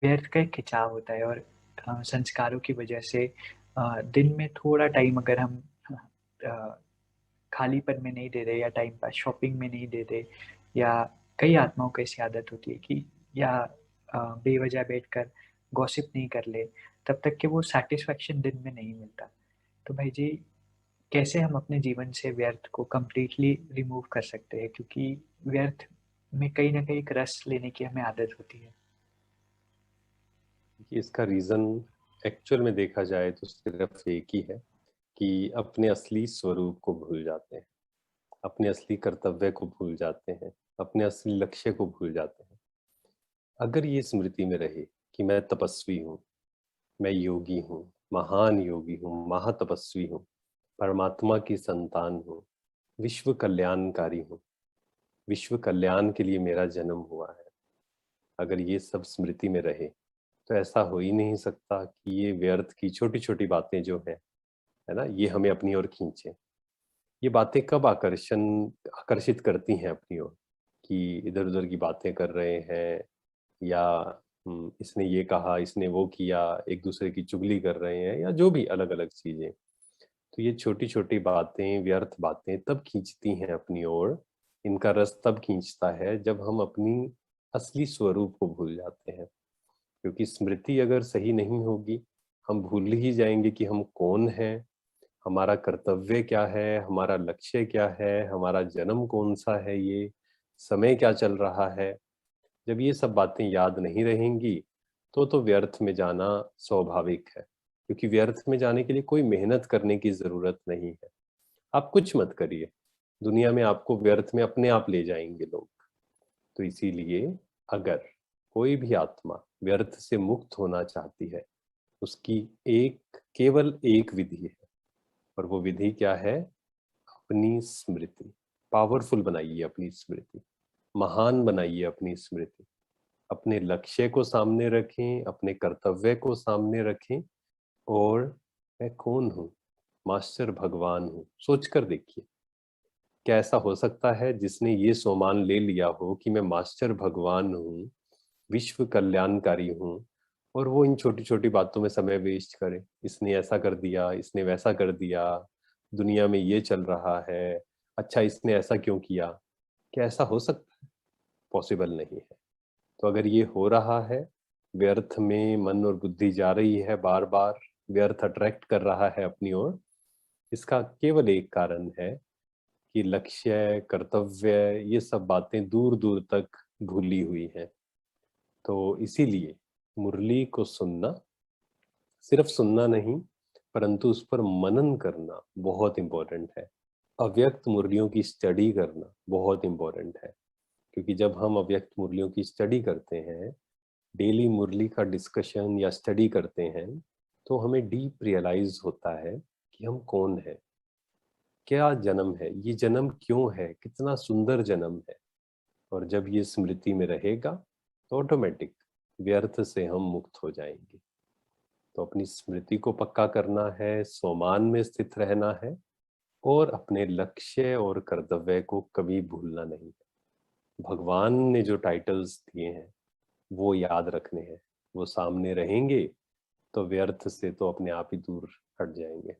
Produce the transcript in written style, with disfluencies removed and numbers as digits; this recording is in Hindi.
व्यर्थ का एक खिंचाव होता है और संस्कारों की वजह से दिन में थोड़ा टाइम अगर हम अ, खालीपन में नहीं दे रहे या टाइम पास शॉपिंग में नहीं दे रहे या कई आत्माओं को ऐसी आदत होती है कि या बेवजह बैठकर गॉसिप नहीं कर ले, तब तक कि वो सैटिस्फैक्शन दिन में नहीं मिलता। तो भाई जी, कैसे हम अपने जीवन से व्यर्थ को कंप्लीटली रिमूव कर सकते हैं? क्योंकि व्यर्थ में कहीं न कहीं एक रस लेने की हमें आदत होती है। कि इसका रीज़न एक्चुअल में देखा जाए तो सिर्फ एक ही है कि अपने असली स्वरूप को भूल जाते हैं, अपने असली कर्तव्य को भूल जाते हैं, अपने असली लक्ष्य को भूल जाते हैं। अगर ये स्मृति में रहे कि मैं तपस्वी हूँ, मैं योगी हूँ, महान योगी हूँ, महातपस्वी हूँ, परमात्मा की संतान हूँ, विश्व कल्याणकारी हूँ, विश्व कल्याण के लिए मेरा जन्म हुआ है। अगर ये सब स्मृति में रहे तो ऐसा हो ही नहीं सकता कि ये व्यर्थ की छोटी-छोटी बातें जो हैं, है ना? ये हमें अपनी ओर खींचे। ये बातें कब आकर्षित करती हैं अपनी ओर कि इधर-उधर की बातें कर रहे हैं या इसने ये कहा, इसने वो किया, एक दूसरे की चुगली कर रहे हैं या जो भी अलग-अलग चीजें। तो ये छोटी-छोटी बातें, व्यर्थ बातें तब खींचती हैं अपनी ओर, इनका रस तब खींचता है जब हम अपनी असली स्वरूप को भूल जाते हैं। क्योंकि स्मृति अगर सही नहीं होगी, हम भूल ही जाएंगे कि हम कौन हैं, हमारा कर्तव्य क्या है, हमारा लक्ष्य क्या है, हमारा जन्म कौन-सा है ये, समय क्या चल रहा है। जब ये सब बातें याद नहीं रहेंगी, तो व्यर्थ में जाना स्वाभाविक है। क्योंकि व्यर्थ में जाने के लिए कोई मेहनत करने की ज़रूरत नहीं है। आप कुछ मत करिए, दुनिया में आपको व्यर्थ में अपने आप ले जाएँगे लोग। तो इसीलिए अगर कोई भी आत्मा व्यर्थ से मुक्त होना चाहती है, उसकी केवल एक विधि है और वो विधि क्या है? अपनी स्मृति। पावरफुल बनाइए अपनी स्मृति, महान बनाइए अपनी स्मृति। अपने लक्ष्य को सामने रखें, अपने कर्तव्य को सामने रखें और मैं कौन हूँ? मास्टर भगवान हूँ। सोच कर देखिए, क्या ऐसा हो सकता है जिसने ये सोमान ले लिया हो कि मैं मास्टर भगवान हूँ, विश्व कल्याणकारी हूँ और वो इन छोटी-छोटी बातों में समय वेस्ट करे। इसने ऐसा कर दिया, इसने वैसा कर दिया, दुनिया में ये चल रहा है, अच्छा इसने ऐसा क्यों किया? क्या ऐसा हो सकता है? पॉसिबल नहीं है। तो अगर ये हो रहा है, व्यर्थ में मन और बुद्धि जा रही है बार-बार, व्यर्थ अट्रैक्ट कर रहा है अपनी ओर, इसका केवल एक कारण है कि लक्ष्य, कर्तव्य ये सब बातें दूर-दूर तक भूली हुई हैं। तो इसीलिए मुरली को सुनना, सिर्फ सुनना नहीं, परंतु उस पर मनन करना बहुत इम्पोर्टेंट है। अव्यक्त मुरलियों की स्टडी करना बहुत इम्पोर्टेंट है, क्योंकि जब हम अव्यक्त मुरलियों की स्टडी करते हैं, डेली मुरली का डिस्कशन या स्टडी करते हैं, तो हमें डीप रियलाइज होता है कि हम कौन हैं, क्या जन्म है, ये जन्म क्यों है, कितना सुंदर जन्म है। और जब ये स्मृति में रहेगा तो ऑटोमेटिक व्यर्थ से हम मुक्त हो जाएंगे। तो अपनी स्मृति को पक्का करना है, सोमान में स्थित रहना है और अपने लक्ष्य और कर्तव्य को कभी भूलना नहीं है। भगवान ने जो टाइटल्स दिए हैं वो याद रखने हैं, वो सामने रहेंगे तो व्यर्थ से तो अपने आप ही दूर हट जाएंगे।